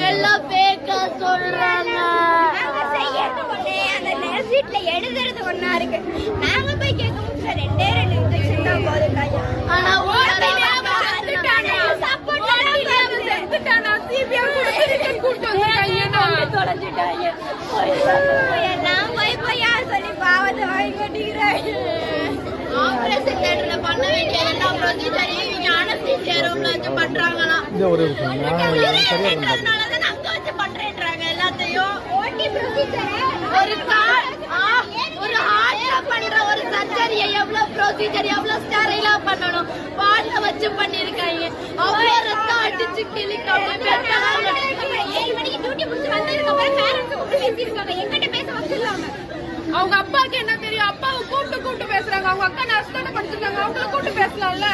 எல்லாம் பேக்கா சொல்றாங்க. சீட்ல எழுதுறது ஒண்ணா இருக்கு. நாங்க போய் கேட்கும் 2 இன்ஜெக்ஷன் தான் போதும். ஆனா நான் போய் யார் சொல்லி பாவத்தை வாங்கி கொட்டிக்கிறேன். ஆபரேஷன் தியேட்டர்ல பண்ண வேண்டிய எல்லா ப்ரொசீஜரையும் இங்க அனஸ்தீசியா ரூம்ல வச்சு பண்றாங்களாம். அதனாலதான் அங்க வச்சு பண்றேன்றாங்க எல்லாத்தையும். ஒரு ஹார்ட்ல பண்ற ஒரு சர்ஜரியை எவ்வளவு ப்ரொசீஜர் எவ்வளவு ஸ்டெரைலா பண்ணணும். பால்ல வச்சு பண்ணிருக்காங்க. அவ்வளவு ரத்தம் அடிச்சு கிளிக்காம 7 மணிக்கு டியூட்டி முடிச்சு வந்ததுக்கு அப்புறம் பேரண்ட்ஸ் கூப்பிட்டு பேசியிருக்காங்க. எங்கிட்ட பேச வச்சிடலாங்க. அவங்க அப்பாவுக்கு என்ன தெரியும்? அப்பாவை கூப்பிட்டு பேசுறாங்க. அவங்க அக்கா நர்ஸ் தானே படிச்சிருக்காங்க. அவங்கள கூப்பிட்டு பேசலாம்ல.